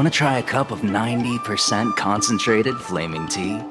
Want to try a cup of 90% concentrated flaming tea?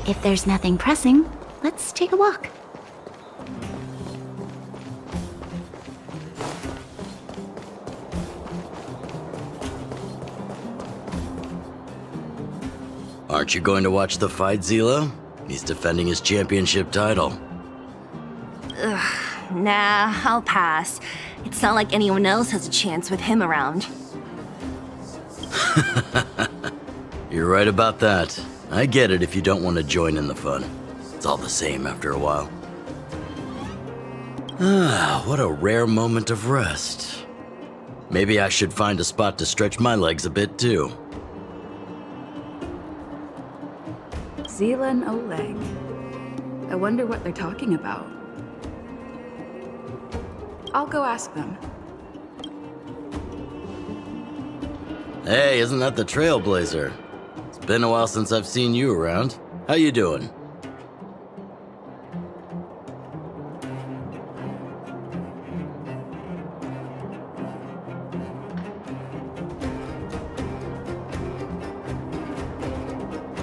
If there's nothing pressing, let's take a walk. Aren't you going to watch the fight, Zila? He's defending his championship title. Nah, I'll pass. It's not like anyone else has a chance with him around. You're right about that. I get it if you don't want to join in the fun. It's all the same after a while. Ah, what a rare moment of rest. Maybe I should find a spot to stretch my legs a bit too. Zila and Oleg. I wonder what they're talking about. I'll go ask them. Hey, isn't that the Trailblazer? It's been a while since I've seen you around. How you doing?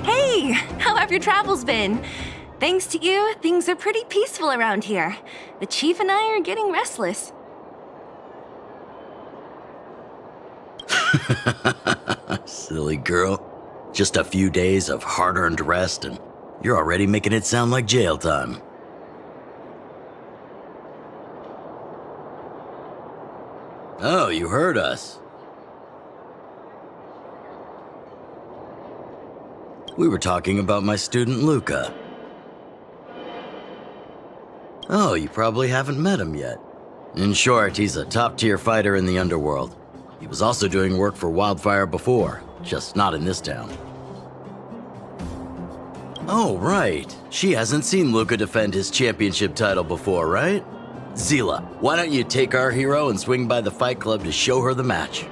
Hey, how have your travels been? Thanks to you, things are pretty peaceful around here. The chief and I are getting restless. Silly girl. Just a few days of hard-earned rest and you're already making it sound like jail time. Oh, you heard us. We were talking about my student Luca. Oh, you probably haven't met him yet. In short, he's a top-tier fighter in the underworld. He was also doing work for Wildfire before, just not in this town. Oh, right. She hasn't seen Luca defend his championship title before, right? Zila, why don't you take our hero and swing by the Fight Club to show her the match?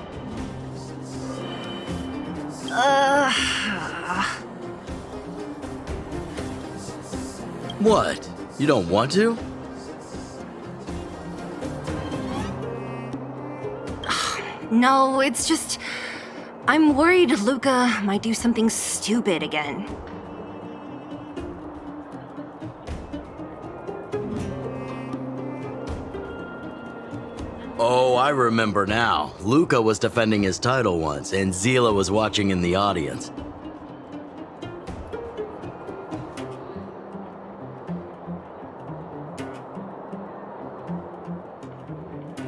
What? You don't want to? No, it's just... I'm worried Luca might do something stupid again. Oh, I remember now. Luca was defending his title once, and Zila was watching in the audience.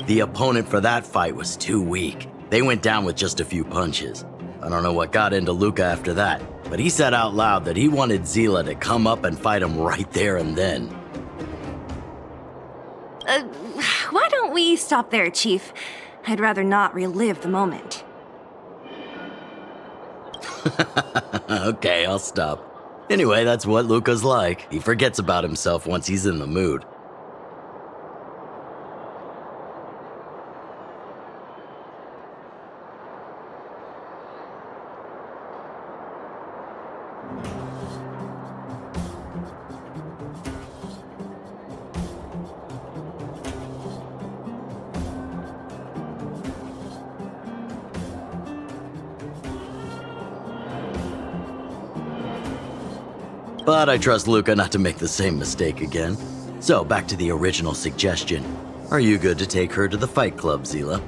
The opponent for that fight was too weak. They went down with just a few punches. I don't know what got into Luca after that, but he said out loud that he wanted Zila to come up and fight him right there and then. Why don't we stop there, Chief? I'd rather not relive the moment. Okay, I'll stop. Anyway, that's what Luca's like. He forgets about himself once he's in the mood. But I trust Luca not to make the same mistake again. So, back to the original suggestion. Are you good to take her to the Fight Club, Zila?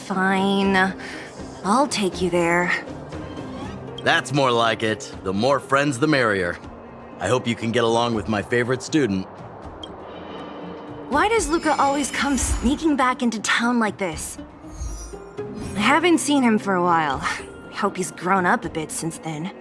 Fine. I'll take you there. That's more like it. The more friends, the merrier. I hope you can get along with my favorite student. Why does Luca always come sneaking back into town like this? I haven't seen him for a while. I hope he's grown up a bit since then.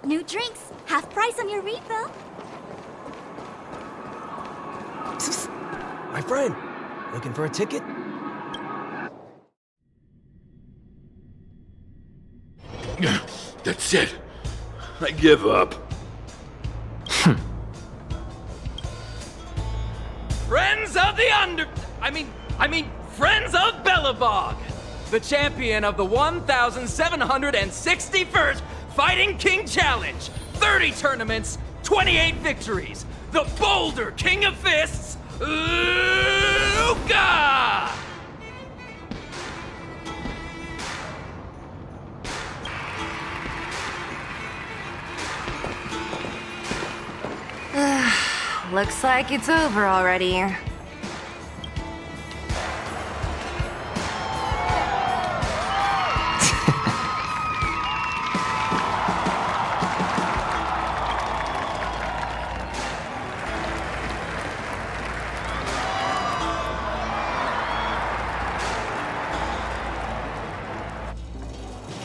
New drinks, half price on your refill. My friend, looking for a ticket? That's it. I give up. Friends of the Friends of Bellabog, the champion of the 1,761st Fighting King Challenge. 30 tournaments, 28 victories. The Boulder King of Fists, Luca! Looks like it's over already.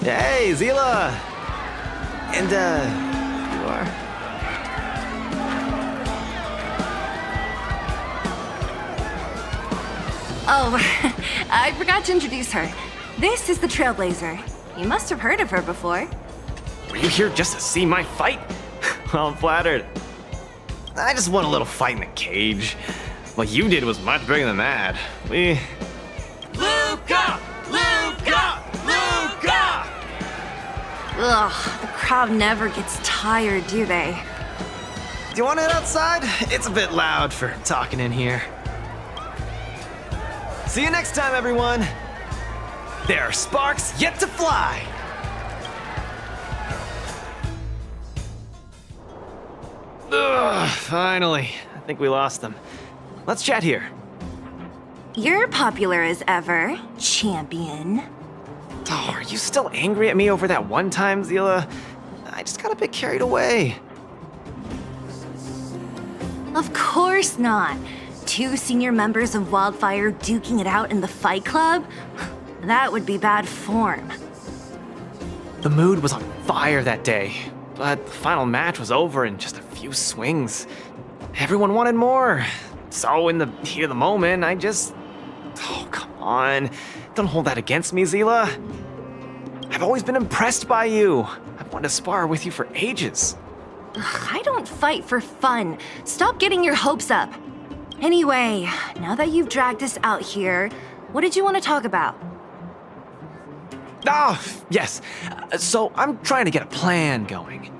Hey, Zila! And, you are? Oh, I forgot to introduce her. This is the Trailblazer. You must have heard of her before. Were you here just to see my fight? Well, I'm flattered. I just won a little fight in the cage. What you did was much bigger than that. Luca! Luca! Luca! Ugh, the crowd never gets tired, do they? Do you want to head outside? It's a bit loud for talking in here. See you next time, everyone. There are sparks yet to fly. Ugh, finally. I think we lost them. Let's chat here. You're popular as ever, champion. Oh, Oh, are you still angry at me over that one time, Zila? I just got a bit carried away. Of course not. 2 senior members of Wildfire duking it out in the Fight Club? That would be bad form. The mood was on fire that day, but the final match was over in just a few swings. Everyone wanted more. So in the heat of the moment, I just... Oh, come on. Don't hold that against me, Zila. I've always been impressed by you. I've wanted to spar with you for ages. Ugh, I don't fight for fun. Stop getting your hopes up. Anyway, now that you've dragged us out here, what did you want to talk about? Oh, yes. So I'm trying to get a plan going.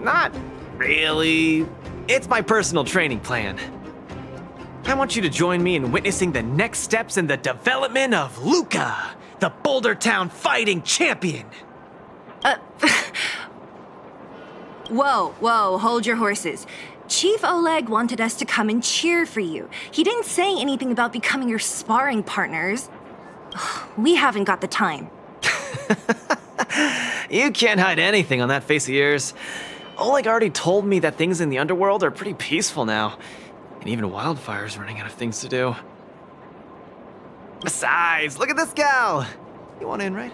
Not really. It's my personal training plan. I want you to join me in witnessing the next steps in the development of Luca, the Boulder Town fighting champion. Whoa, hold your horses. Chief Oleg wanted us to come and cheer for you. He didn't say anything about becoming your sparring partners. We haven't got the time. You can't hide anything on that face of yours. Oleg already told me that things in the underworld are pretty peaceful now, and even Wildfire's running out of things to do. Besides, look at this gal! You want in, right?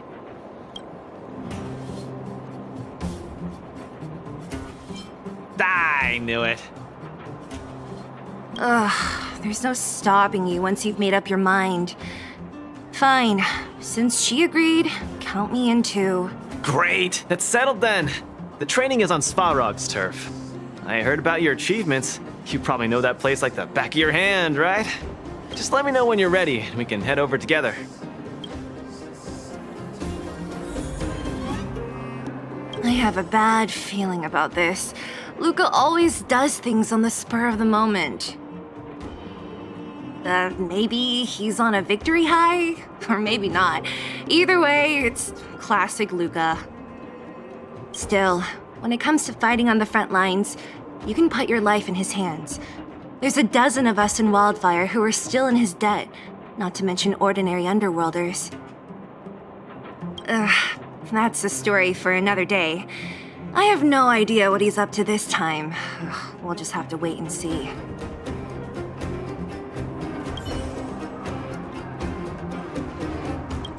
I knew it. There's no stopping you once you've made up your mind. Fine, since she agreed, count me in too. Great, that's settled then. The training is on Svarog's turf. I heard about your achievements. You probably know that place like the back of your hand, right? Just let me know when you're ready and we can head over together. I have a bad feeling about this. Luca always does things on the spur of the moment. Maybe he's on a victory high, or maybe not. Either way, it's classic Luca. Still, when it comes to fighting on the front lines, you can put your life in his hands. There's a dozen of us in Wildfire who are still in his debt, not to mention ordinary underworlders. That's a story for another day. I have no idea what he's up to this time. We'll just have to wait and see.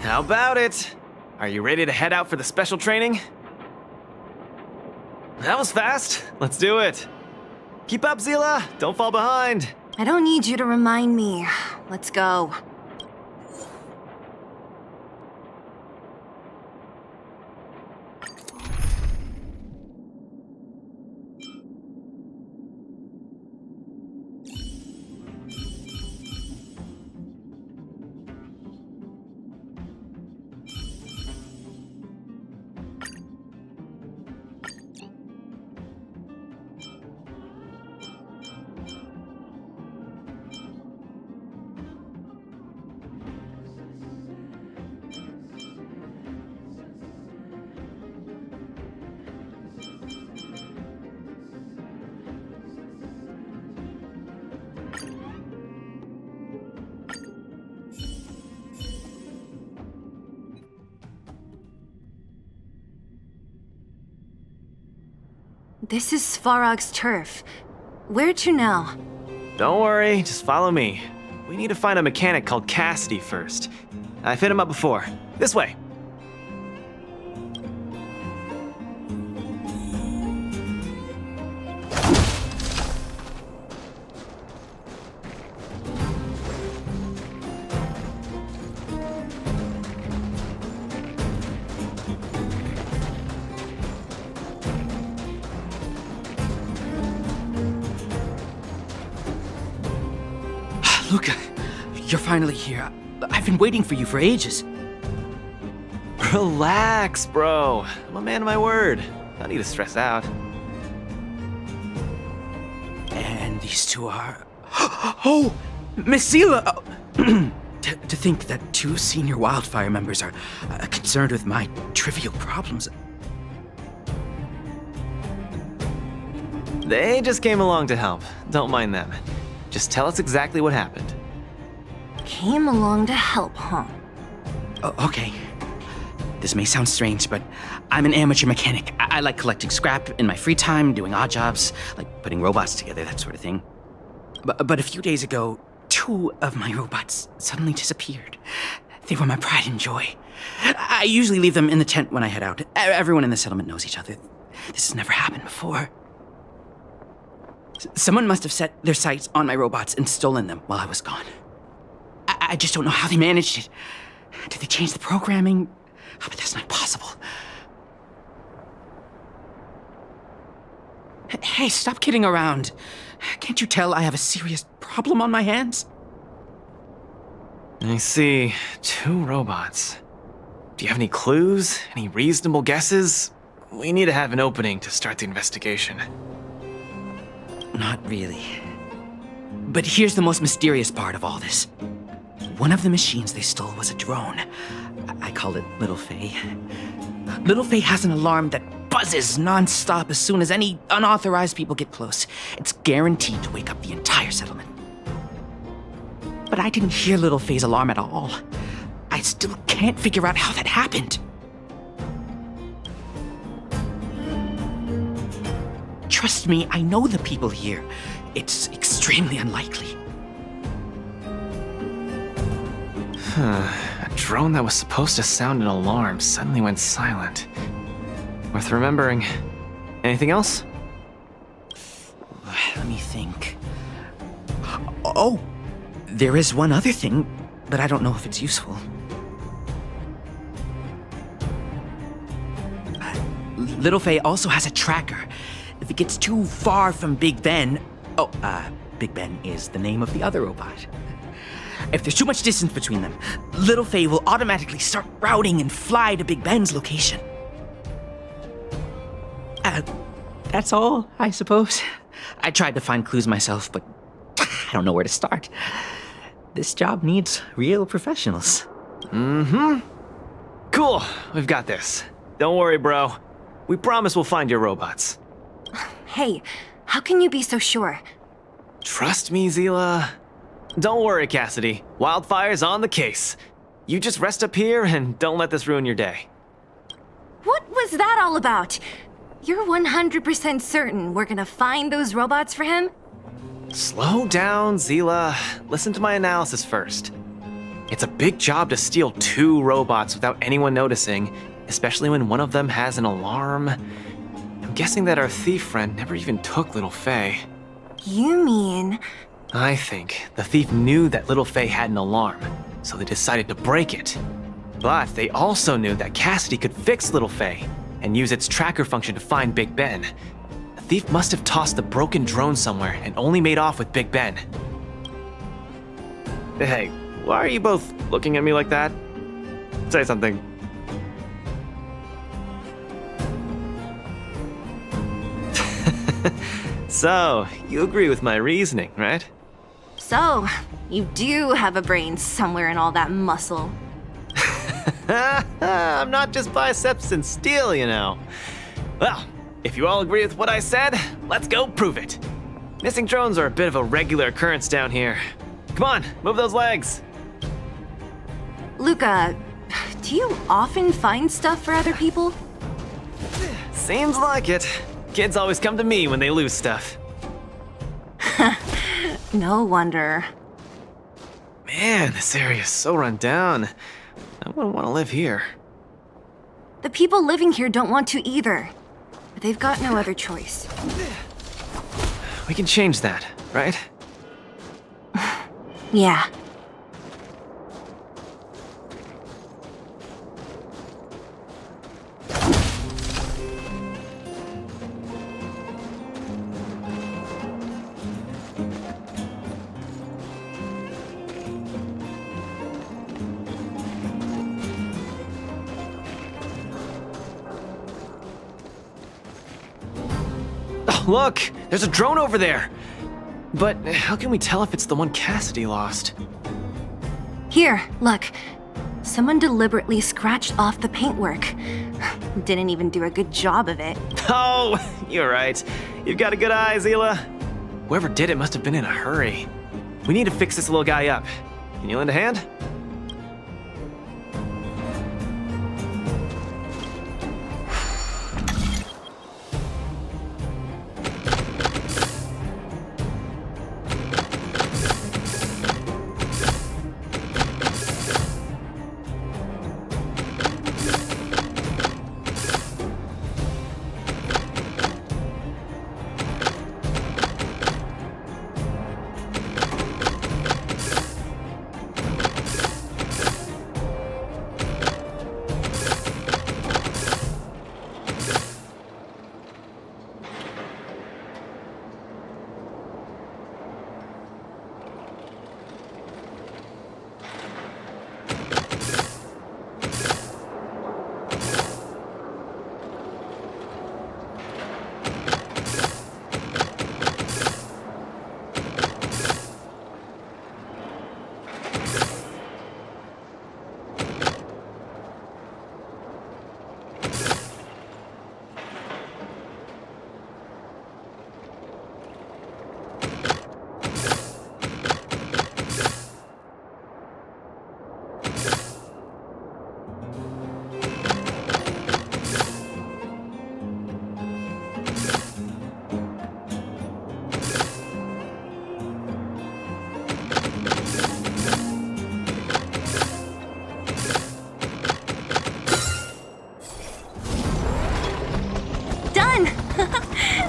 How about it? Are you ready to head out for the special training? That was fast. Let's do it. Keep up, Zila. Don't fall behind. I don't need you to remind me. Let's go. This is Svarog's turf. Where to now? Don't worry, just follow me. We need to find a mechanic called Cassidy first. I've hit him up before. This way. Luca, you're finally here. I've been waiting for you for ages. Relax, bro. I'm a man of my word. No need to stress out. And these two are... Oh! Miss Zila! To think that 2 senior Wildfire members are concerned with my trivial problems. They just came along to help. Don't mind them. Just tell us exactly what happened. came along to help, huh? Okay. This may sound strange, but I'm an amateur mechanic. I like collecting scrap in my free time, doing odd jobs, like putting robots together, that sort of thing. But a few days ago, 2 of my robots suddenly disappeared. They were my pride and joy. I usually leave them in the tent when I head out. Everyone in the settlement knows each other. This has never happened before. Someone must have set their sights on my robots and stolen them while I was gone. I just don't know how they managed it. Did they change the programming? Oh, but that's not possible. Hey, stop kidding around. Can't you tell I have a serious problem on my hands? I see. 2 robots. Do you have any clues? Any reasonable guesses? We need to have an opening to start the investigation. Not really. But here's the most mysterious part of all this. One of the machines they stole was a drone. I called it Little Faye. Little Faye has an alarm that buzzes non-stop as soon as any unauthorized people get close. It's guaranteed to wake up the entire settlement. But I didn't hear Little Faye's alarm at all. I still can't figure out how that happened. Trust me, I know the people here. It's extremely unlikely. A drone that was supposed to sound an alarm suddenly went silent. Worth remembering. Anything else? Let me think. Oh, there is one other thing, but I don't know if it's useful. Little Faye also has a tracker. If it gets too far from Big Ben... Big Ben is the name of the other robot. If there's too much distance between them, Little Faye will automatically start routing and fly to Big Ben's location. That's all, I suppose. I tried to find clues myself, but I don't know where to start. This job needs real professionals. Cool, we've got this. Don't worry, bro. We promise we'll find your robots. Hey, how can you be so sure? Trust me, Zila. Don't worry, Cassidy. Wildfire's on the case. You just rest up here and don't let this ruin your day. What was that all about? You're 100% certain we're gonna find those robots for him? Slow down, Zila. Listen to my analysis first. It's a big job to steal 2 robots without anyone noticing, especially when one of them has an alarm. I'm guessing that our thief friend never even took Little Faye. You mean... I think the thief knew that Little Faye had an alarm, so they decided to break it. But they also knew that Cassidy could fix Little Faye and use its tracker function to find Big Ben. The thief must have tossed the broken drone somewhere and only made off with Big Ben. Hey, why are you both looking at me like that? Say something. So, you agree with my reasoning, right? So, you do have a brain somewhere in all that muscle. I'm not just biceps and steel, you know. Well, if you all agree with what I said, let's go prove it. Missing drones are a bit of a regular occurrence down here. Come on, move those legs. Luca, do you often find stuff for other people? Seems like it. Kids always come to me when they lose stuff. No wonder. Man, this area is so run down. I wouldn't want to live here. The people living here don't want to either. But they've got no other choice. We can change that, right? Yeah. Look, there's a drone over there. But how can we tell if it's the one Cassidy lost? Here, look. Someone deliberately scratched off the paintwork. Didn't even do a good job of it. Oh, you're right. You've got a good eye, Zila. Whoever did it must have been in a hurry. We need to fix this little guy up. Can you lend a hand?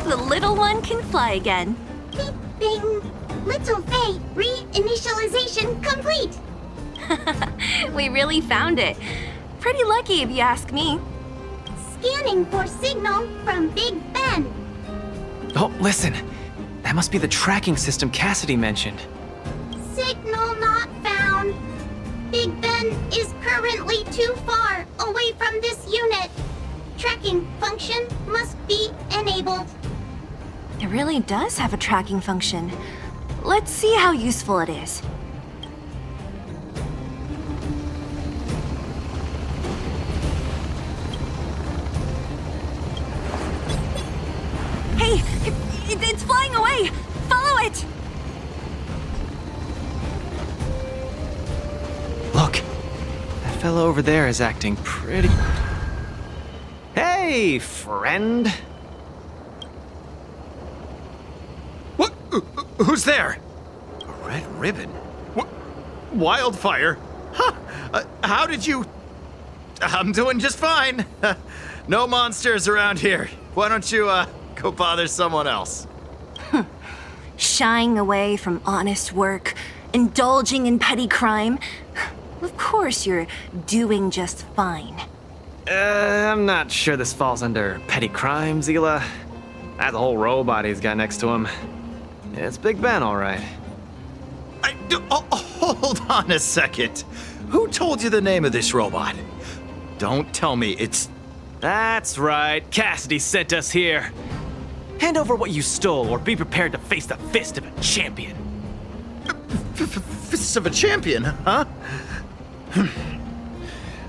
The little one can fly again. Beep, bing. Little Faye, reinitialization complete. We really found it. Pretty lucky if you ask me. Scanning for signal from Big Ben. Oh, listen. That must be the tracking system Cassidy mentioned. Signal not found. Big Ben is currently too far away from this unit. Tracking function must be enabled. It really does have a tracking function. Let's see how useful it is. Hey, it's flying away! Follow it! Look, that fellow over there is acting pretty... Hey, friend. What? Who's there? A red ribbon? What? Wildfire? Huh? How did you... I'm doing just fine. No monsters around here. Why don't you, go bother someone else? Shying away from honest work, indulging in petty crime. Of course you're doing just fine. I'm not sure this falls under petty crime, Zila. That whole robot he's got next to him. It's Big Ben, all right. Hold on a second. Who told you the name of this robot? Don't tell me it's... That's right. Cassidy sent us here. Hand over what you stole, or be prepared to face the fist of a champion. Fists of a champion, huh?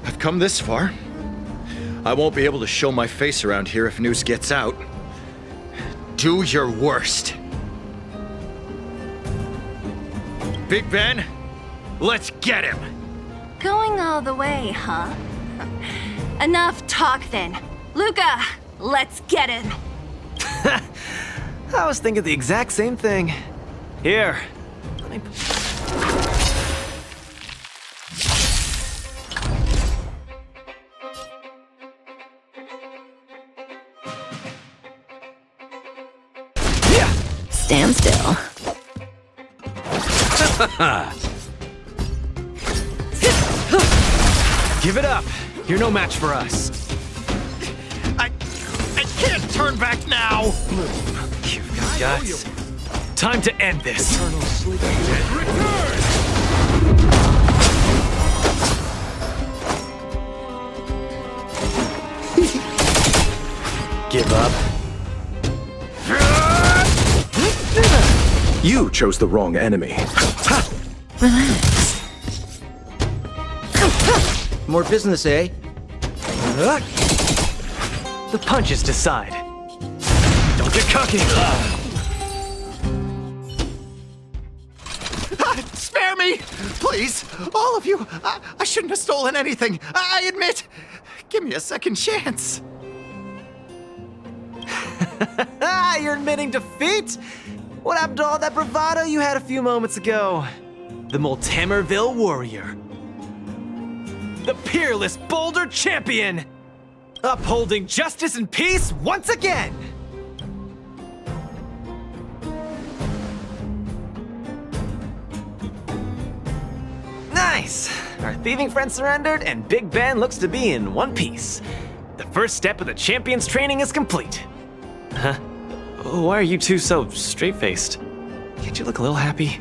I've come this far. I won't be able to show my face around here if news gets out. Do your worst. Big Ben, let's get him! Going all the way, huh? Enough talk then. Luca, let's get him! I was thinking the exact same thing. Here, let me... Stand still. Give it up. You're no match for us. I can't turn back now! You've got guts. Time to end this. Give up? You chose the wrong enemy. Relax. More business, eh? The punches decide. Don't get cocky. Spare me! Please, all of you, I shouldn't have stolen anything. I admit. Give me a second chance. You're admitting defeat? What happened to all that bravado you had a few moments ago? The Multamerville Warrior. The peerless Boulder Champion! Upholding justice and peace once again! Nice! Our thieving friend surrendered, and Big Ben looks to be in one piece. The first step of the champion's training is complete. Huh? Why are you two so straight-faced? Can't you look a little happy?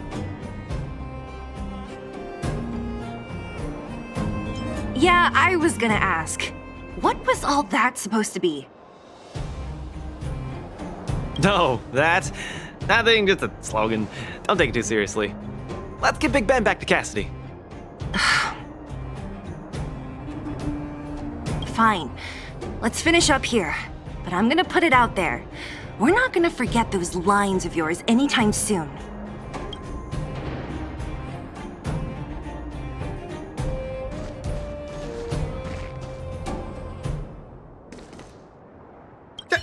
Yeah, I was gonna ask. What was all that supposed to be? No, that thing, just a slogan. Don't take it too seriously. Let's get Big Ben back to Cassidy. Fine. Let's finish up here. But I'm gonna put it out there. We're not gonna forget those lines of yours anytime soon.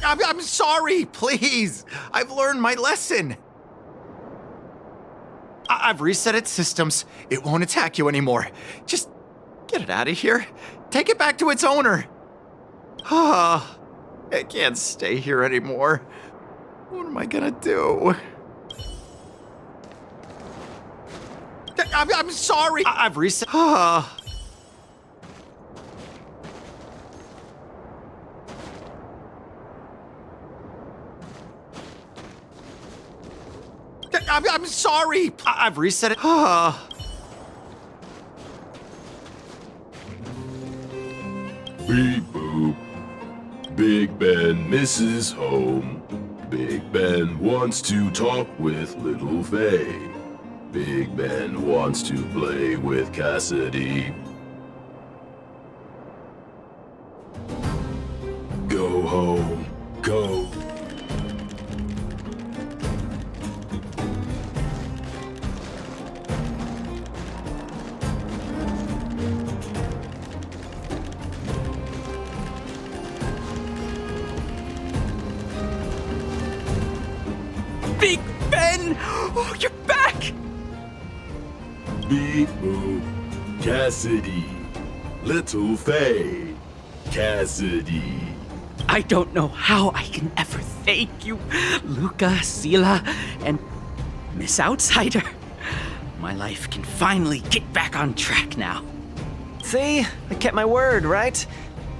I'm sorry, please. I've learned my lesson. I've reset its systems. It won't attack you anymore. Just get it out of here. Take it back to its owner. Ah, I can't stay here anymore. What am I gonna do? I'm sorry. I've reset. Ah. I'm sorry. I've reset it. Ah. Beep boop. Big Ben misses home. Big Ben wants to talk with Little Faye. Big Ben wants to play with Cassidy. Go home. Go. Big Ben! Oh, you're back! Beep boop. Cassidy. Little Faye. Cassidy. I don't know how I can ever thank you, Luca, Sila, and Miss Outsider. My life can finally get back on track now. See? I kept my word, right?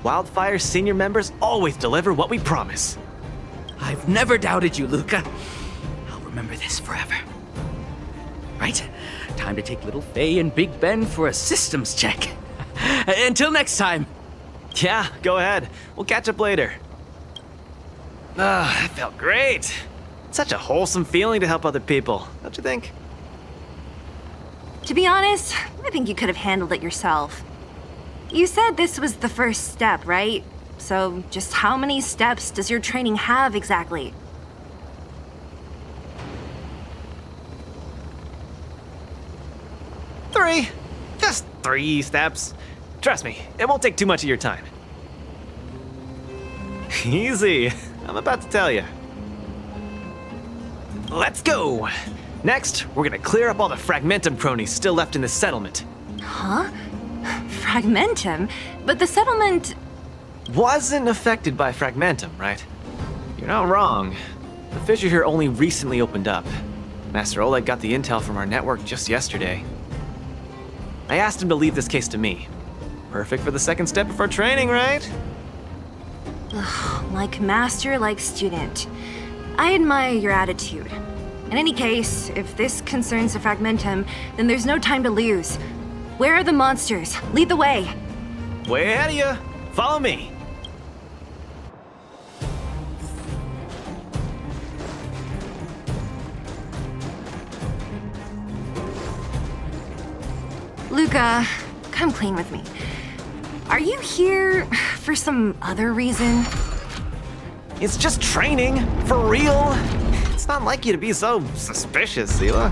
Wildfire's senior members always deliver what we promise. I've never doubted you, Luca. I'll remember this forever. Right? Time to take Little Faye and Big Ben for a systems check. Until next time. Yeah, go ahead. We'll catch up later. That felt great. Such a wholesome feeling to help other people, don't you think? To be honest, I think you could have handled it yourself. You said this was the first step, right? So just how many steps does your training have exactly? Three. Just 3 steps. Trust me, it won't take too much of your time. Easy. I'm about to tell you. Let's go. Next, we're gonna clear up all the Fragmentum cronies still left in the settlement. Huh? Fragmentum? But the settlement... Wasn't affected by Fragmentum, right? You're not wrong. The fissure here only recently opened up. Master Oleg got the intel from our network just yesterday. I asked him to leave this case to me. Perfect for the second step of our training, right? Like master, like student. I admire your attitude. In any case, if this concerns the Fragmentum, then there's no time to lose. Where are the monsters? Lead the way. Way ahead of you. Follow me. Luca, come clean with me. Are you here for some other reason? It's just training, for real. It's not like you to be so suspicious, Sila.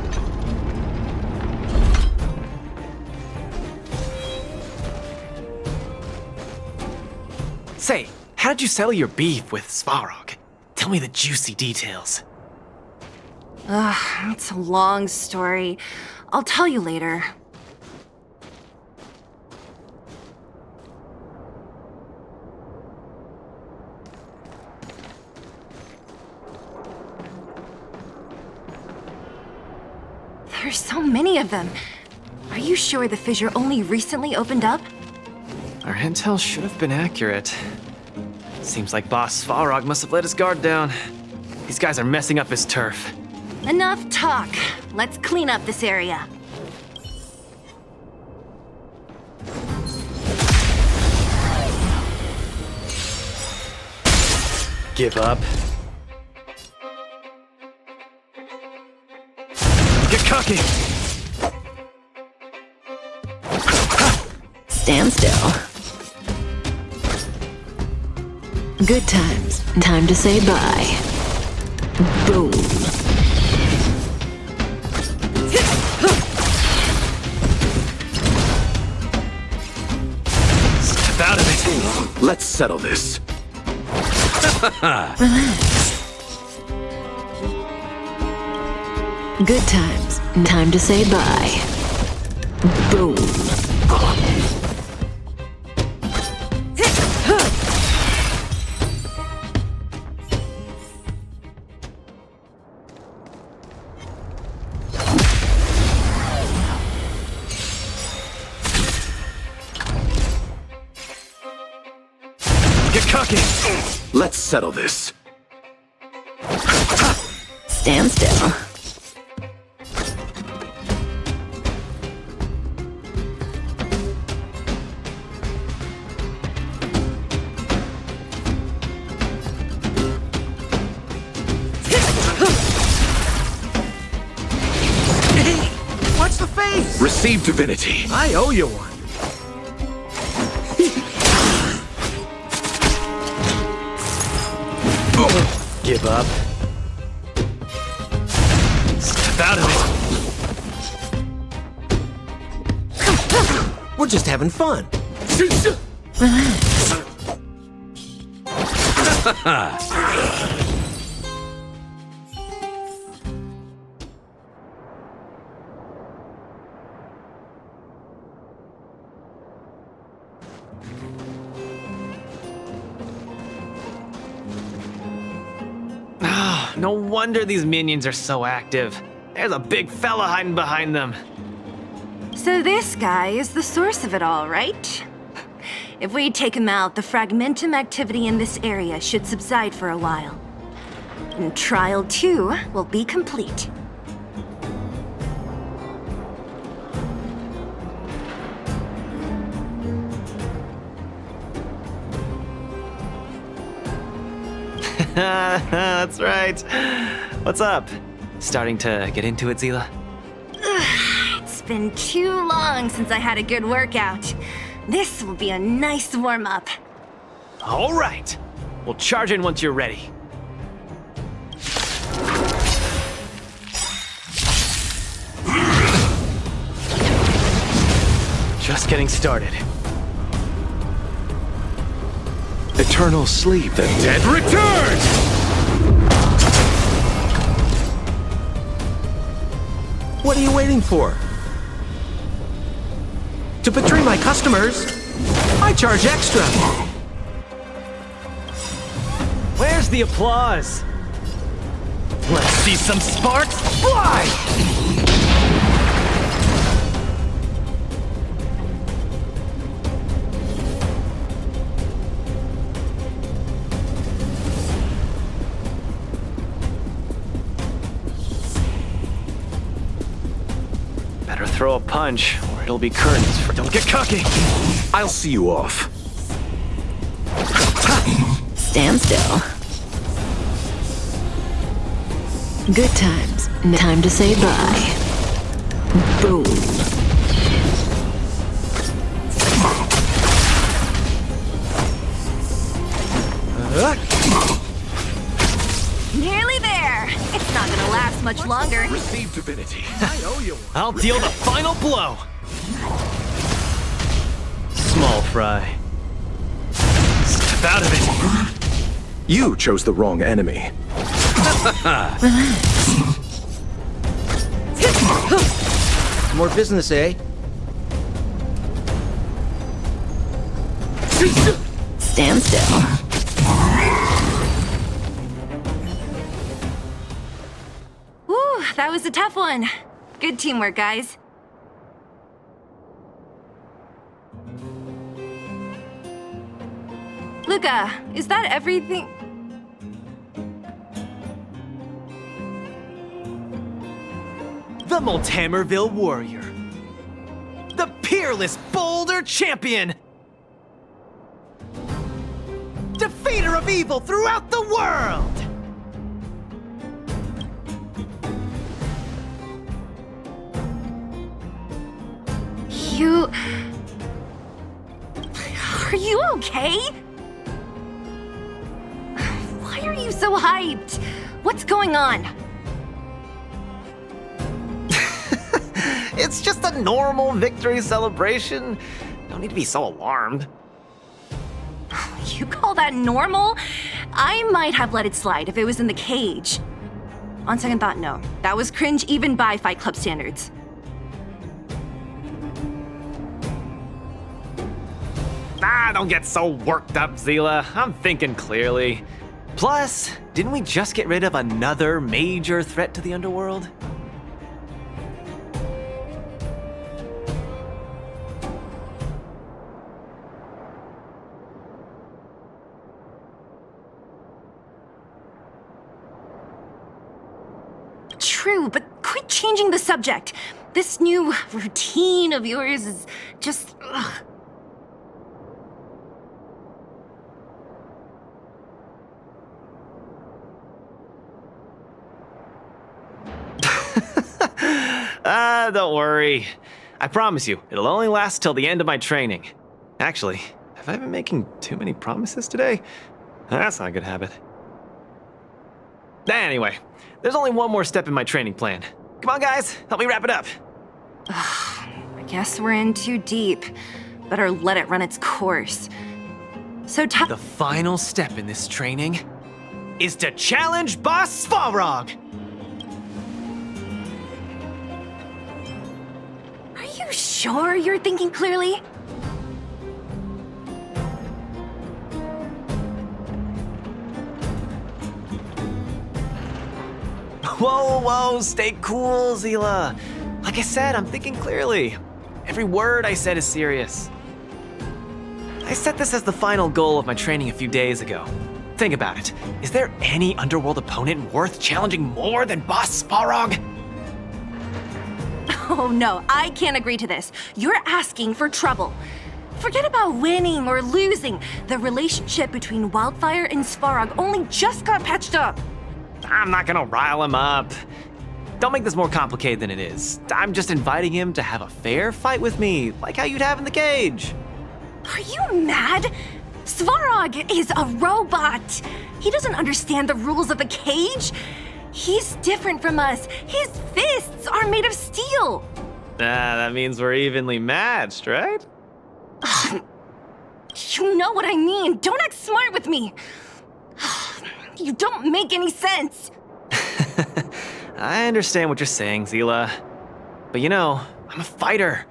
Say, how did you settle your beef with Svarog? Tell me the juicy details. Ugh, it's a long story. I'll tell you later. There's so many of them. Are you sure the fissure only recently opened up? Our intel should have been accurate. Seems like Boss Svarog must have let his guard down. These guys are messing up his turf. Enough talk. Let's clean up this area. Give up. Get cocky! Stand still. Good times. Time to say bye. Boom. Step out of it! Let's settle this. Relax. Good times. Time to say bye. Boom. Get cocky! Let's settle this. Stand still. Watch the face! Receive divinity. I owe you one. Give up. Step out of it! We're just having fun. Relax. No wonder these minions are so active. There's a big fella hiding behind them. So this guy is the source of it all, right? If we take him out, the fragmentum activity in this area should subside for a while. And Trial 2 will be complete. That's right. What's up? Starting to get into it, Zila? It's been too long since I had a good workout. This will be a nice warm-up. All right. We'll charge in once you're ready. Just getting started. Eternal sleep. The dead return! What are you waiting for? To betray my customers, I charge extra. Where's the applause? Let's see some sparks fly! Better throw a punch, or it'll be curtains for. Don't get cocky! I'll see you off. Stand still. Good times. Time to say bye. Boom. Nearly there. It's not gonna last much longer. Receive divinity. I owe you one. I'll deal the final blow! Small fry. Step snap out of it. You chose the wrong enemy. More business, eh? Stand still. Whew, that was a tough one. Good teamwork, guys. Luca, is that everything? The Multamerville Warrior. The peerless Boulder Champion. Defeater of evil throughout the world. You... Are you okay? Why are you so hyped? What's going on? It's just a normal victory celebration. No need to be so alarmed. You call that normal? I might have let it slide if it was in the cage. On second thought, no. That was cringe even by Fight Club standards. Don't get so worked up, Zila. I'm thinking clearly. Plus, didn't we just get rid of another major threat to the underworld? True, but quit changing the subject. This new routine of yours is just... Ugh. Don't worry. I promise you, it'll only last till the end of my training. Actually, have I been making too many promises today? That's not a good habit. Anyway, there's only one more step in my training plan. Come on, guys, help me wrap it up. I guess we're in too deep. Better let it run its course. So the final step in this training is to challenge Boss Svarog! Are you sure you're thinking clearly? Whoa, stay cool, Zila. Like I said, I'm thinking clearly. Every word I said is serious. I set this as the final goal of my training a few days ago. Think about it. Is there any underworld opponent worth challenging more than Boss Svarog? Oh no, I can't agree to this. You're asking for trouble. Forget about winning or losing. The relationship between Wildfire and Svarog only just got patched up. I'm not gonna rile him up. Don't make this more complicated than it is. I'm just inviting him to have a fair fight with me, like how you'd have in the cage. Are you mad? Svarog is a robot. He doesn't understand the rules of the cage. He's different from us. His fists are made of steel. That means we're evenly matched, right? You know what I mean. Don't act smart with me. You don't make any sense. I understand what you're saying, Zila. But you know, I'm a fighter.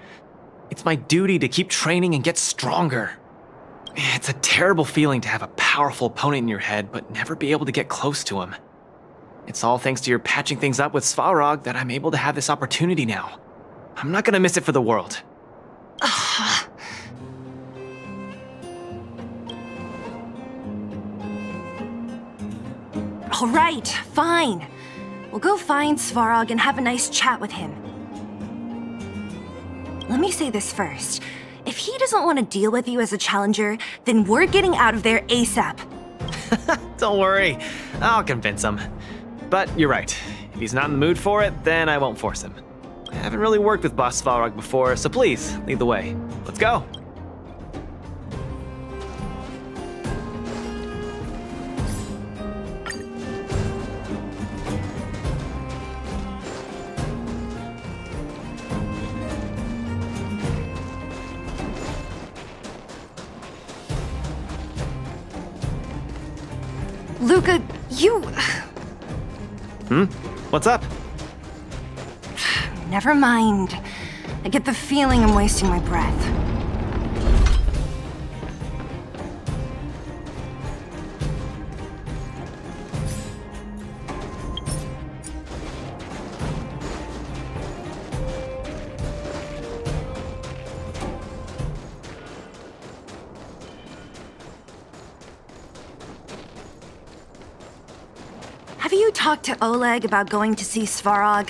It's my duty to keep training and get stronger. It's a terrible feeling to have a powerful opponent in your head, but never be able to get close to him. It's all thanks to your patching things up with Svarog that I'm able to have this opportunity now. I'm not gonna miss it for the world. All right, fine. We'll go find Svarog and have a nice chat with him. Let me say this first. If he doesn't want to deal with you as a challenger, then we're getting out of there ASAP. Don't worry, I'll convince him. But you're right. If he's not in the mood for it, then I won't force him. I haven't really worked with Boss Svarog before, so please, lead the way. Let's go. Luca, you... What's up? Never mind. I get the feeling I'm wasting my breath. Have you talked to Oleg about going to see Svarog?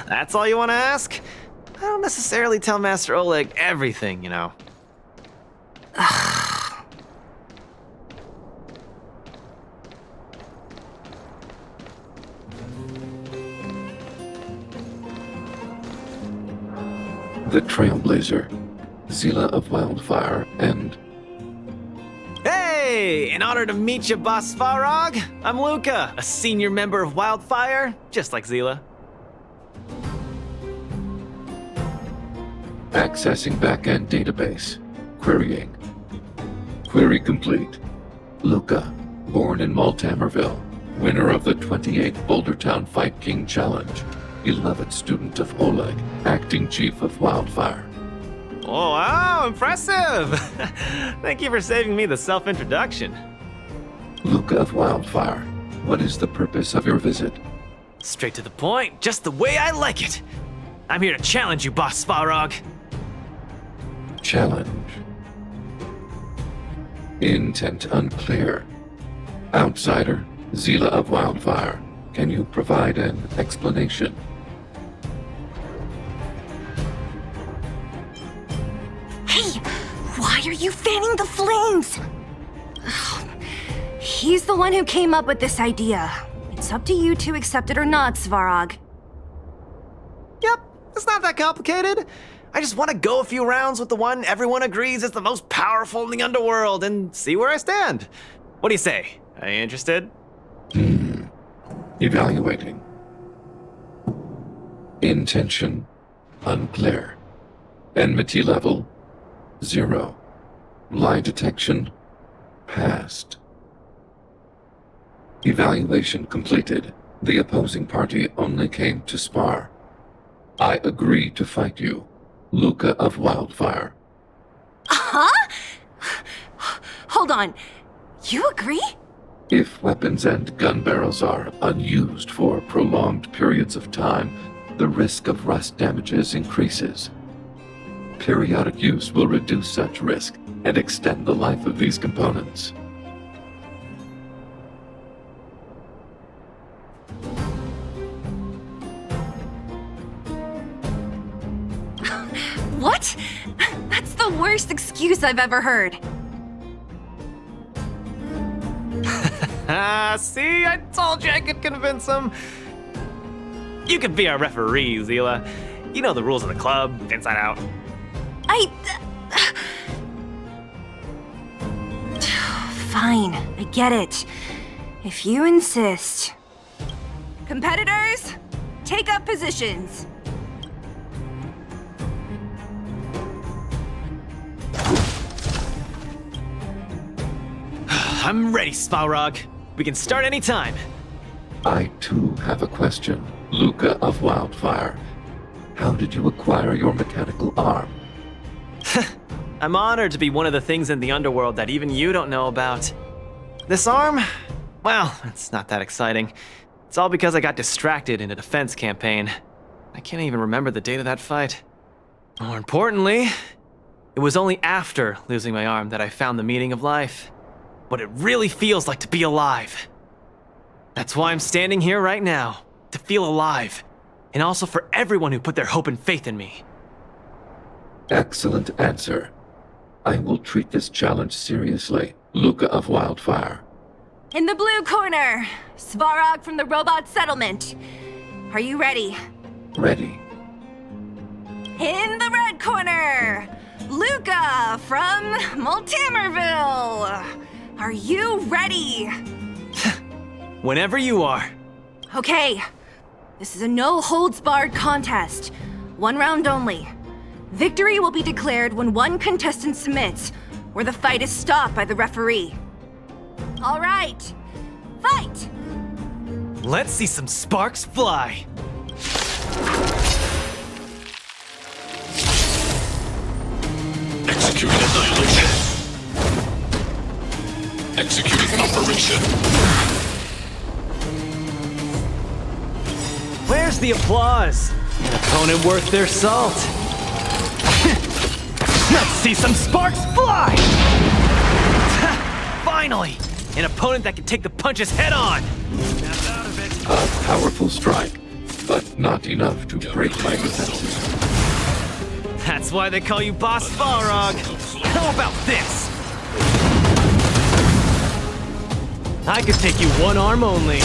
That's all you want to ask? I don't necessarily tell Master Oleg everything, you know. The Trailblazer, Zila of Wildfire, and... Hey! In honor to meet you, Boss Svarog, I'm Luca, a senior member of Wildfire, just like Zila. Accessing backend database. Querying. Query complete. Luca, born in Maltamerville, winner of the 28th Bouldertown Fight King Challenge, 11th student of Oleg, acting chief of Wildfire. Oh, wow, impressive! Thank you for saving me the self-introduction. Luca of Wildfire, what is the purpose of your visit? Straight to the point, just the way I like it. I'm here to challenge you, Boss Svarog. Challenge. Intent unclear. Outsider, Zila of Wildfire, can you provide an explanation? Hey! Why are you fanning the flames? Ugh. He's the one who came up with this idea. It's up to you to accept it or not, Svarog. Yep, it's not that complicated. I just want to go a few rounds with the one everyone agrees is the most powerful in the underworld and see where I stand. What do you say? Are you interested? Evaluating. Intention unclear. Enmity level 0. Lie detection passed. Evaluation completed. The opposing party only came to spar. I agree to fight you. Luca of Wildfire. Huh? Hold on. You agree? If weapons and gun barrels are unused for prolonged periods of time, the risk of rust damages increases. Periodic use will reduce such risk and extend the life of these components. What? That's the worst excuse I've ever heard. See, I told you I could convince him. You could be our referee, Zila. You know the rules of the club, inside out. Fine, I get it. If you insist. Competitors, take up positions. I'm ready, Svarog. We can start anytime. I too have a question. Luca of Wildfire. How did you acquire your mechanical arm? I'm honored to be one of the things in the underworld that even you don't know about. This arm? Well, it's not that exciting. It's all because I got distracted in a defense campaign. I can't even remember the date of that fight. More importantly, it was only after losing my arm that I found the meaning of life. What it really feels like to be alive. That's why I'm standing here right now, to feel alive, and also for everyone who put their hope and faith in me. Excellent answer. I will treat this challenge seriously, Luca of Wildfire. In the blue corner, Svarog from the robot settlement. Are you ready? Ready. In the red corner, Luca from Maltamerville. Are you ready? Whenever you are. Okay. This is a no-holds-barred contest. 1 round only. Victory will be declared when one contestant submits, or the fight is stopped by the referee. All right. Fight! Let's see some sparks fly. Executing annihilation. Executing operation. Where's the applause? An opponent worth their salt. Let's see some sparks fly! Finally! An opponent that can take the punches head on! Snap out of it. A powerful strike, but not enough to break my defenses. That's why they call you Boss Balrog. How about this? I could take you one arm only.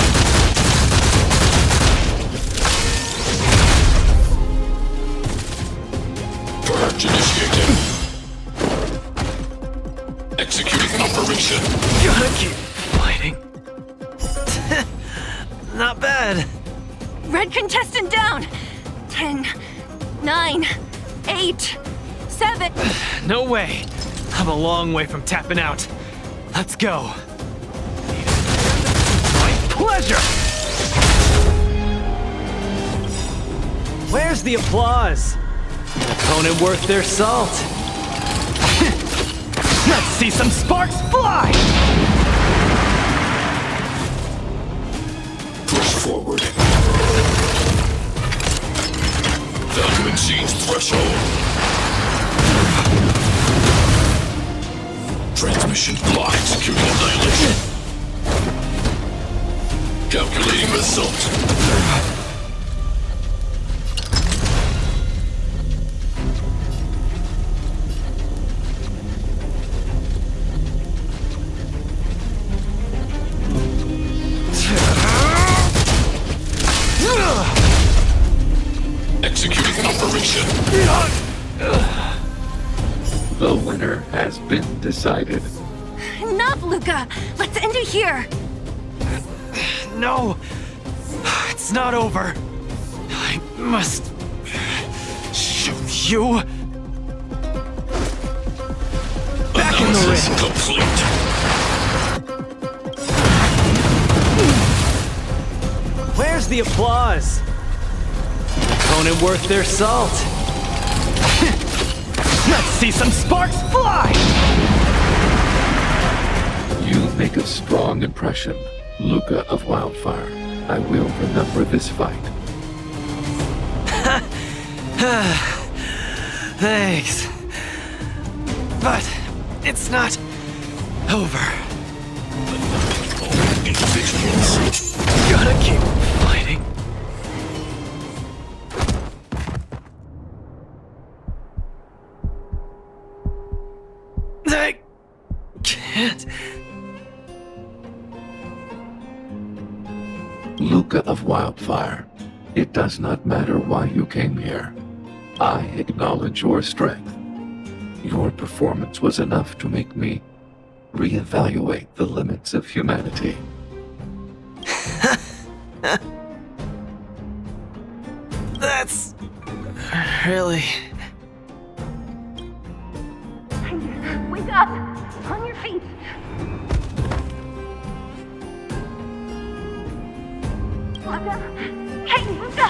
Purge initiated. Executing operation. Gotta keep fighting. Not bad. Red contestant down. 10, 9, 8, 7. No way. I'm a long way from tapping out. Let's go. My pleasure! Where's the applause? An opponent worth their salt. Let's see some sparks fly! Push forward. Vacuum scenes threshold. Transmission block. Executing annihilation. Calculating result. Executing operation. The winner has been decided. Enough, Luca. Let's end it here. No! It's not over. I must show you. Back in the ring. Complete. Where's the applause? Opponent worth their salt. Let's see some sparks fly! You make a strong impression, Luca of Wildfire. I will remember this fight. Thanks. But it's not over. Individuals. Gotta keep fighting. I can't. Luca of Wildfire, it does not matter why you came here. I acknowledge your strength. Your performance was enough to make me reevaluate the limits of humanity. That's really... Wake up! On your feet! Luca? Hey, Luca!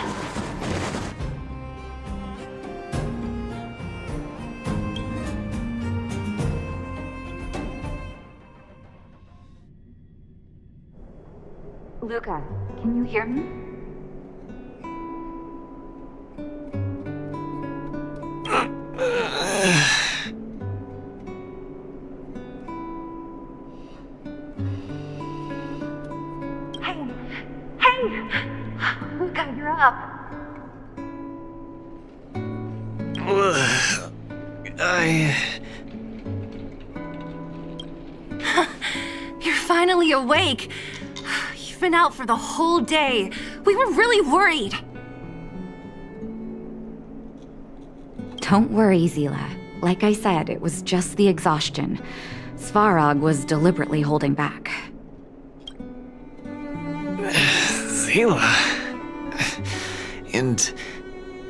Luca, can you hear me? Hey! Luca, you're up. You're finally awake. You've been out for the whole day. We were really worried. Don't worry, Zila. Like I said, it was just the exhaustion. Svarog was deliberately holding back. Zila. And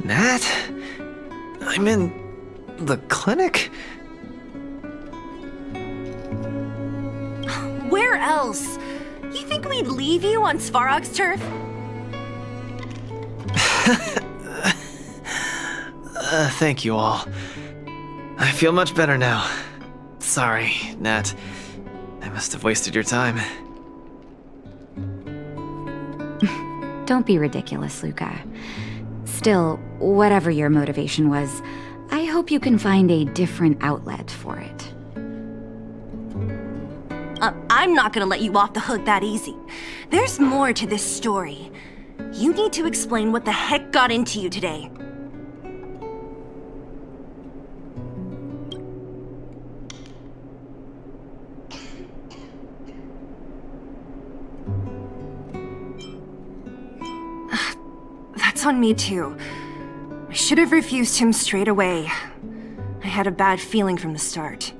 Nat? I'm in the clinic? Where Where else? You think we'd leave you on Svarog's turf? Thank you all. I feel much better now. Sorry, Nat. I must have wasted your time. Don't be ridiculous, Luca. Still, whatever your motivation was, I hope you can find a different outlet for it. I'm not gonna let you off the hook that easy. There's more to this story. You need to explain what the heck got into you today. That's on me too. I should have refused him straight away. I had a bad feeling from the start.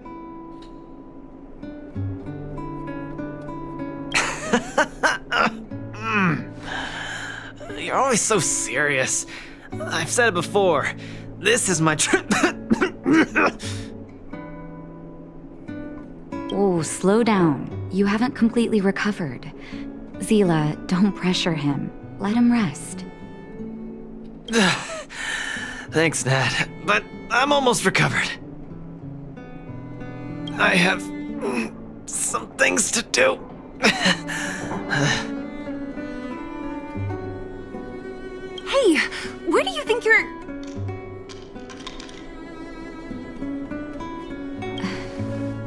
You're always so serious. I've said it before. This is my trip. Oh, slow down. You haven't completely recovered. Zila, don't pressure him. Let him rest. Thanks, Nat, but I'm almost recovered. I have some things to do. Hey, where do you think you're...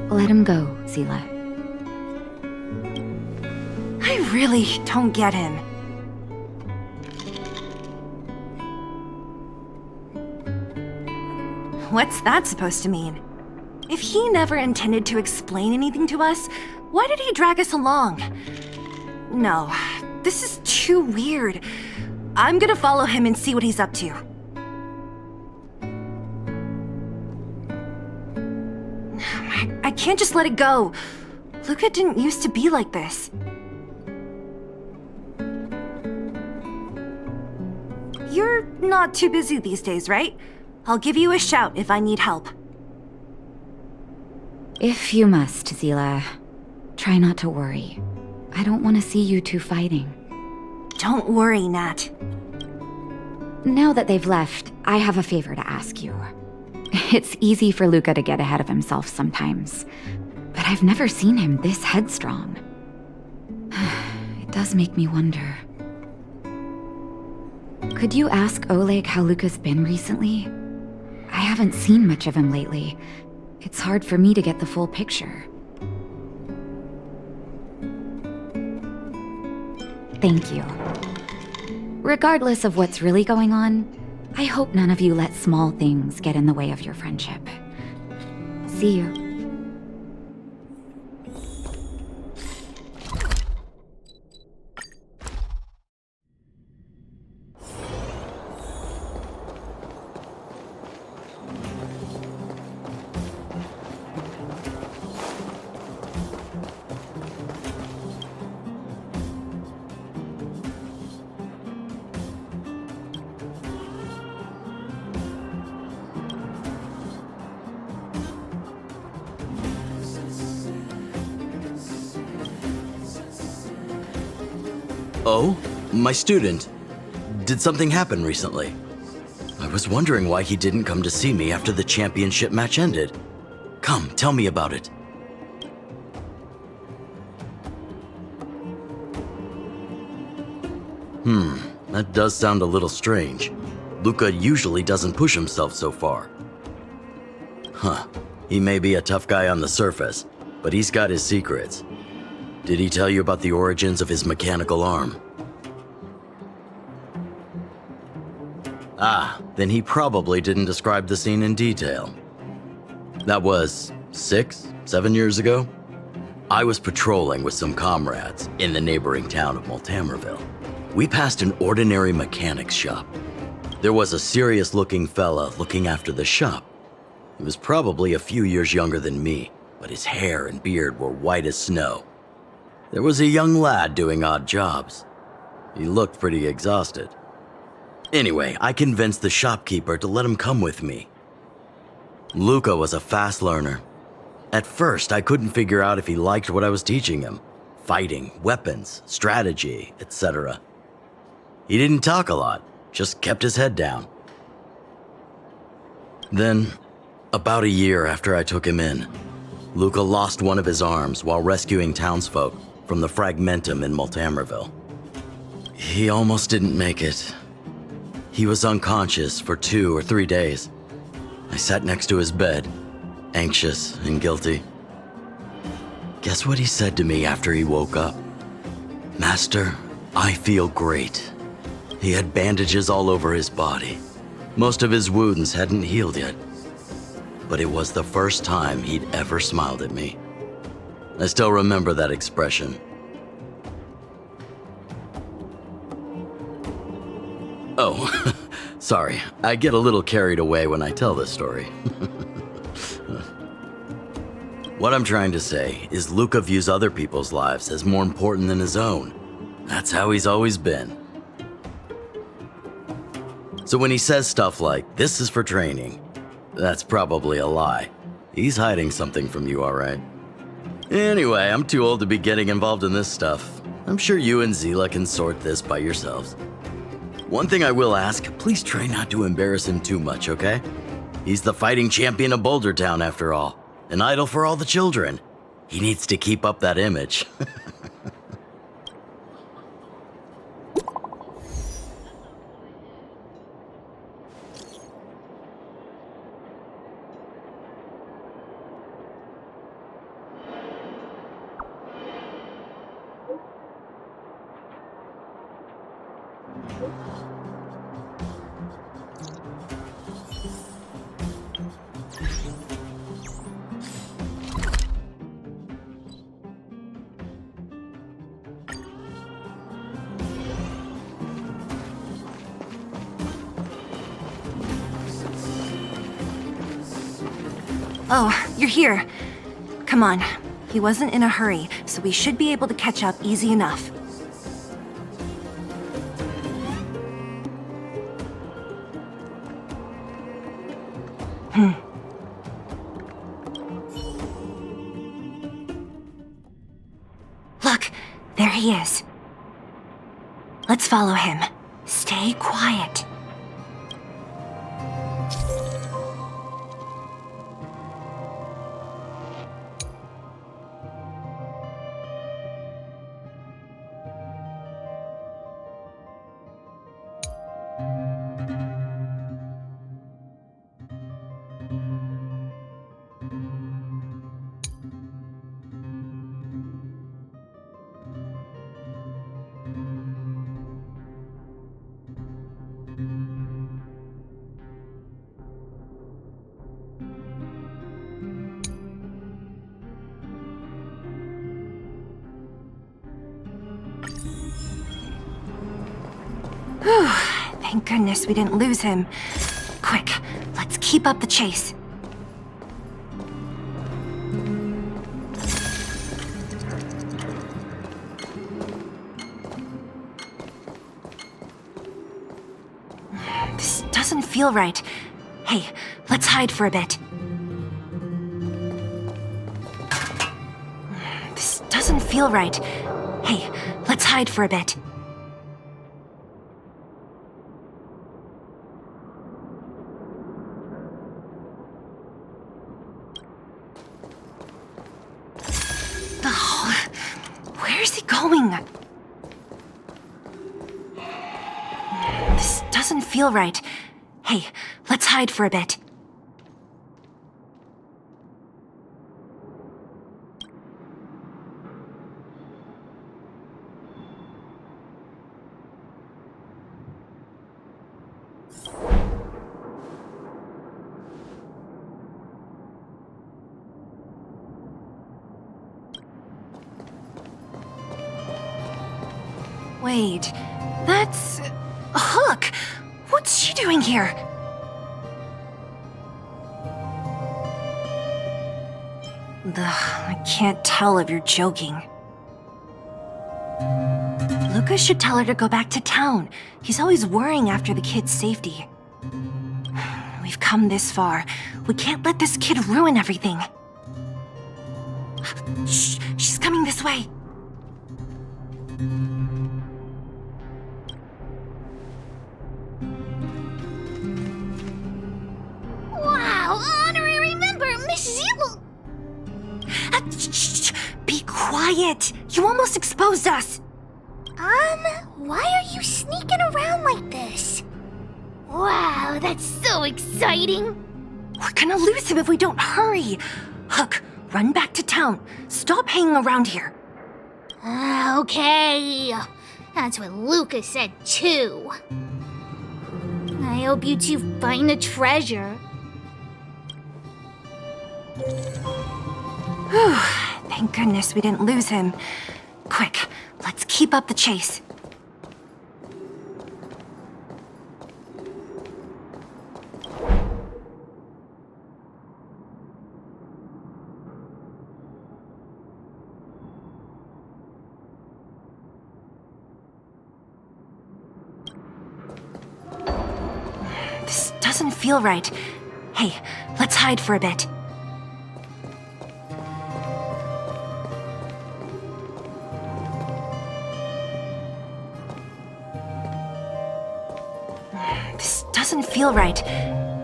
Let him go, Zila. I really don't get him. What's that supposed to mean? If he never intended to explain anything to us, why did he drag us along? No, this is too weird. I'm gonna follow him and see what he's up to. I can't just let it go. Luca didn't used to be like this. You're not too busy these days, right? I'll give you a shout if I need help. If you must, Zila. Try not to worry. I don't want to see you two fighting. Don't worry, Nat. Now that they've left, I have a favor to ask you. It's easy for Luca to get ahead of himself sometimes, but I've never seen him this headstrong. It does make me wonder. Could you ask Oleg how Luca's been recently? I haven't seen much of him lately. It's hard for me to get the full picture. Thank you. Regardless of what's really going on, I hope none of you let small things get in the way of your friendship. See you. Oh? My student. Did something happen recently? I was wondering why he didn't come to see me after the championship match ended. Come, tell me about it. That does sound a little strange. Luca usually doesn't push himself so far. Huh. He may be a tough guy on the surface, but he's got his secrets. Did he tell you about the origins of his mechanical arm? Ah, then he probably didn't describe the scene in detail. That was 7 years ago? I was patrolling with some comrades in the neighboring town of Multamerville. We passed an ordinary mechanic's shop. There was a serious-looking fella looking after the shop. He was probably a few years younger than me, but his hair and beard were white as snow. There was a young lad doing odd jobs. He looked pretty exhausted. Anyway, I convinced the shopkeeper to let him come with me. Luca was a fast learner. At first, I couldn't figure out if he liked what I was teaching him, fighting, weapons, strategy, etc. He didn't talk a lot, just kept his head down. Then, about a year after I took him in, Luca lost one of his arms while rescuing townsfolk from the Fragmentum in Multamerville. He almost didn't make it. He was unconscious for 2 or 3 days. I sat next to his bed, anxious and guilty. Guess what he said to me after he woke up? "Master, I feel great." He had bandages all over his body. Most of his wounds hadn't healed yet. But it was the first time he'd ever smiled at me. I still remember that expression. Oh, sorry. I get a little carried away when I tell this story. What I'm trying to say is Luca views other people's lives as more important than his own. That's how he's always been. So when he says stuff like, "This is for training," that's probably a lie. He's hiding something from you, all right? Anyway, I'm too old to be getting involved in this stuff. I'm sure you and Zila can sort this by yourselves. One thing I will ask, please try not to embarrass him too much, okay? He's the fighting champion of Boulder Town, after all. An idol for all the children. He needs to keep up that image. Oh, you're here. Come on. He wasn't in a hurry, so we should be able to catch up easy enough. Look, there he is. Let's follow him. Stay quiet. Whew, thank goodness we didn't lose him. Quick, let's keep up the chase. This doesn't feel right. Hey, let's hide for a bit. This doesn't feel right. Hey, let's hide for a bit. Where's he going? This doesn't feel right. Hey, let's hide for a bit. Wait, that's... Hook! What's she doing here? I can't tell if you're joking. Lucas should tell her to go back to town. He's always worrying after the kid's safety. We've come this far. We can't let this kid ruin everything. Shh, she's coming this way. quiet! You almost exposed us! Why are you sneaking around like this? Wow, that's so exciting! We're gonna lose him if we don't hurry! Hook, run back to town. Stop hanging around here. Okay. That's what Lucas said too. I hope you two find the treasure. Whew, thank goodness we didn't lose him. Quick, let's keep up the chase. This doesn't feel right. Hey, let's hide for a bit. This doesn't feel right.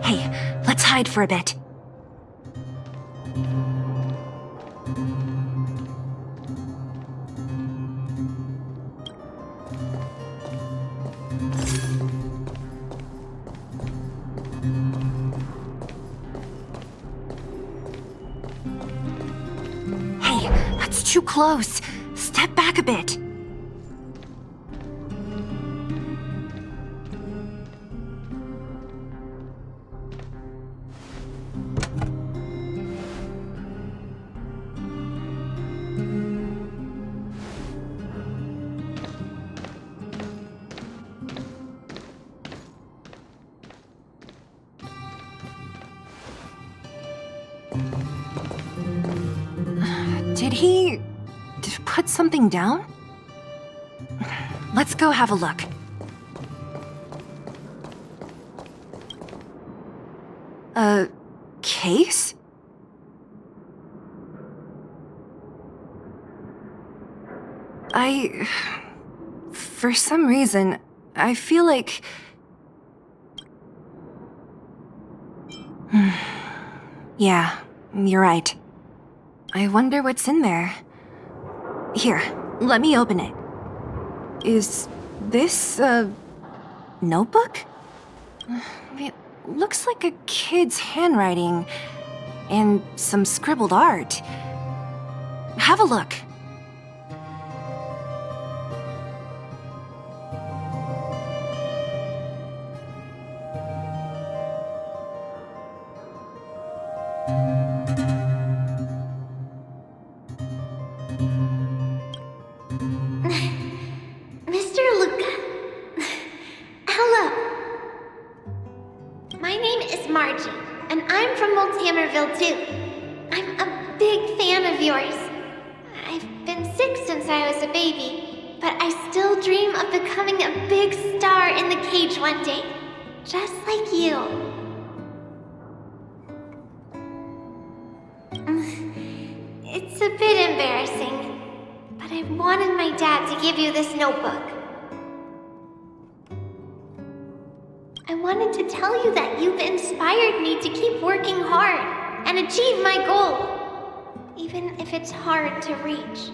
Hey, let's hide for a bit. Hey, that's too close. Step back a bit. Did he put something down? Let's go have a look. A case? For some reason, I feel like... Yeah, you're right. I wonder what's in there. Here, let me open it. Is this a notebook? It looks like a kid's handwriting and some scribbled art. Have a look. Mr. Luca. Hello. My name is Margie, and I'm from Multamerville too. I'm a big fan of yours. I've been sick since I was a baby, but I still dream of becoming a big star in the cage one day, just like you. It's a bit embarrassing, but I wanted my dad to give you this notebook. I wanted to tell you that you've inspired me to keep working hard and achieve my goal, even if it's hard to reach.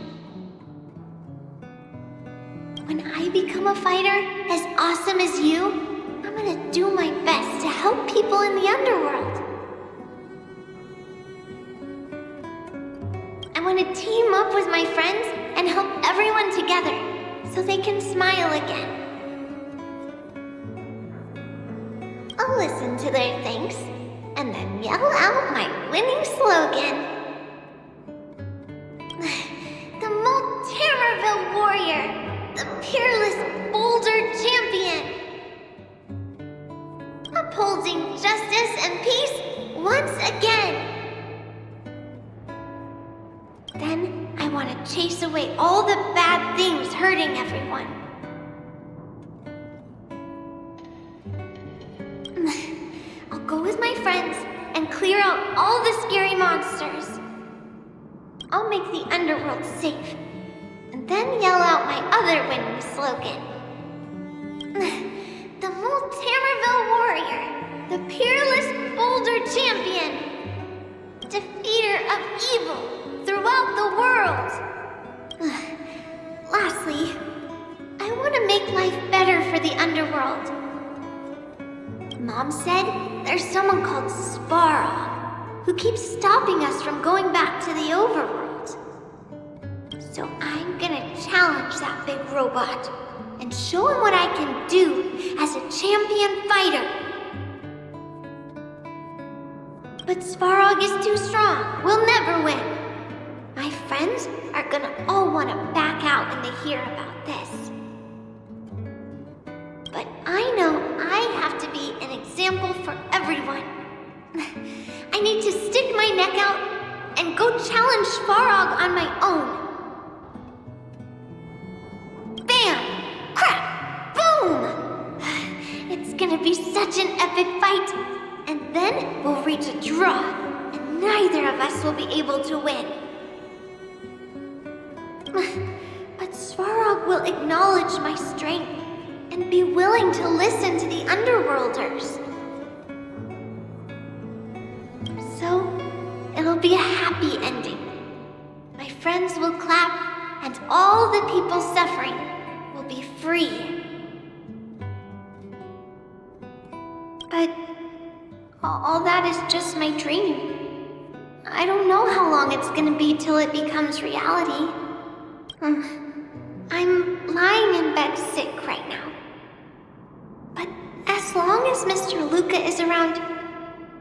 When I become a fighter as awesome as you, I'm gonna do my best to help people in the underworld. I want to team up with my friends and help everyone together so they can smile again. I'll listen to their thanks and then yell out my winning slogan. The Multamerville Warrior, the peerless Boulder Champion. Upholding justice and peace once again. Then I want to chase away all the bad things hurting everyone. I'll go with my friends and clear out all the scary monsters. I'll make the underworld safe, and then yell out my other winning slogan. The Multamerville Warrior, the peerless Boulder Champion, defeater of evil throughout the world. Mom said there's someone called Svarog who keeps stopping us from going back to the overworld. So I'm gonna challenge that big robot and show him what I can do as a champion fighter. But Svarog is too strong. We'll never win. My friends are gonna all want to back out when they hear about this. But I know I have to be an example for everyone. I need to stick my neck out and go challenge Svarog on my own. Bam! Crack! Boom! It's gonna be such an epic fight. And then we'll reach a draw, and neither of us will be able to win. But Svarog will acknowledge my strength and be willing to listen to the Underworlders. So, it'll be a happy ending. My friends will clap, and all the people suffering will be free. But all that is just my dream. I don't know how long it's gonna be till it becomes reality. I'm lying in bed sick right now. But as long as Mr. Luca is around,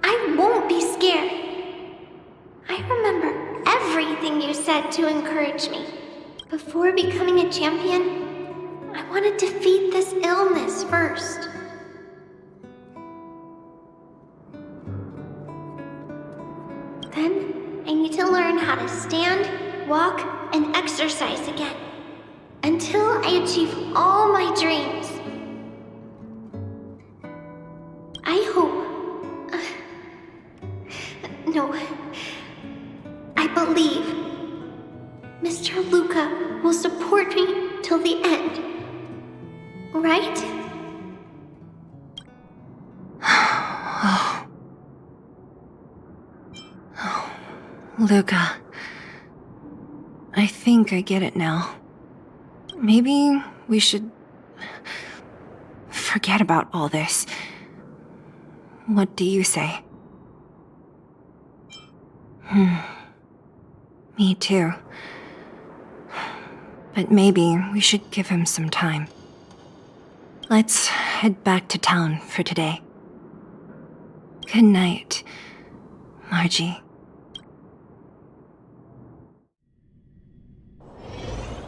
I won't be scared. I remember everything you said to encourage me. Before becoming a champion, I want to defeat this illness first. Then, I need to learn how to stand, walk, and exercise again. Until I achieve all my dreams. I hope... no. I believe Mr. Luca will support me till the end. Right? Luca. I think I get it now. Maybe we should forget about all this. What do you say? Me too. But maybe we should give him some time. Let's head back to town for today. Good night, Margie.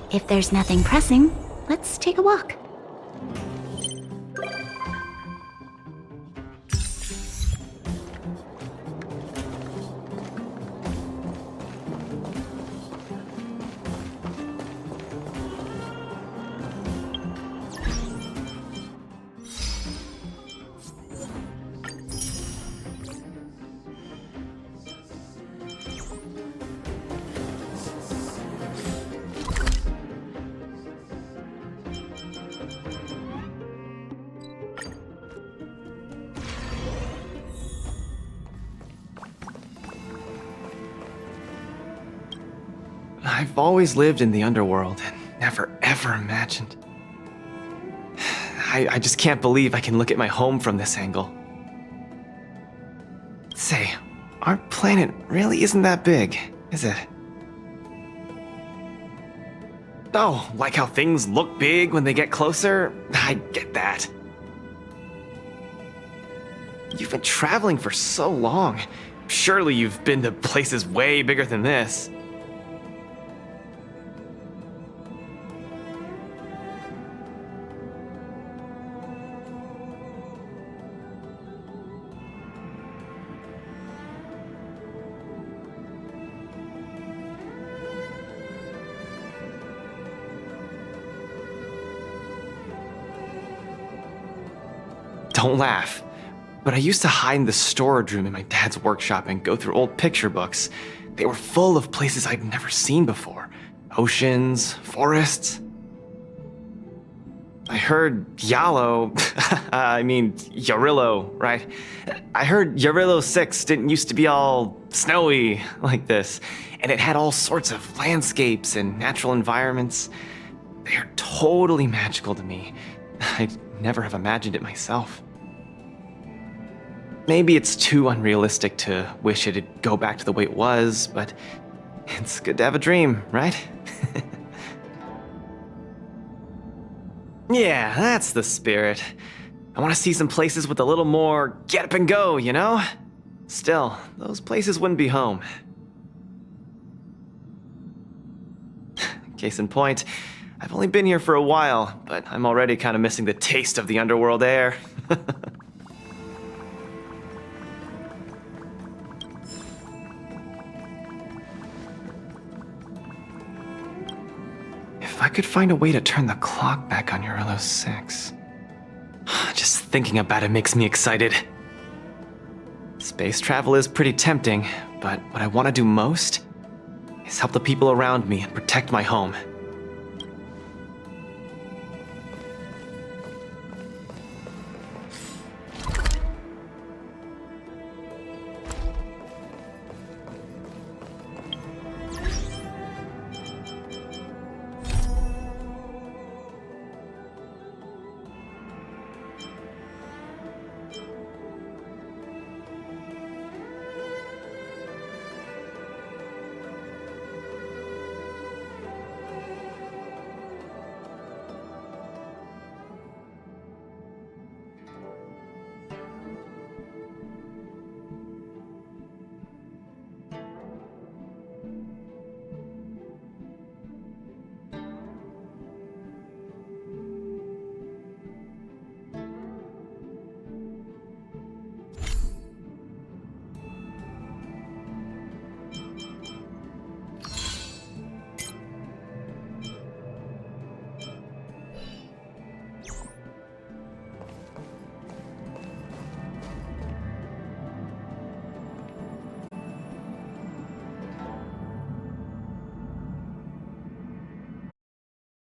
If there's nothing pressing, let's take a walk. I've always lived in the underworld and never ever imagined. I just can't believe I can look at my home from this angle. Say, our planet really isn't that big, is it? Oh, like how things look big when they get closer? I get that. You've been traveling for so long. Surely you've been to places way bigger than this. Don't laugh, but I used to hide in the storage room in my dad's workshop and go through old picture books. They were full of places I'd never seen before. Oceans, forests. I heard Yarillo, right? I heard Yarillo 6 didn't used to be all snowy like this, and it had all sorts of landscapes and natural environments. They are totally magical to me. I'd never have imagined it myself. Maybe it's too unrealistic to wish it'd go back to the way it was, but it's good to have a dream, right? Yeah, that's the spirit. I want to see some places with a little more get up and go, you know? Still, those places wouldn't be home. Case in point, I've only been here for a while, but I'm already kind of missing the taste of the underworld air. If I could find a way to turn the clock back on Eurylos 6. Just thinking about it makes me excited. Space travel is pretty tempting, but what I want to do most is help the people around me and protect my home.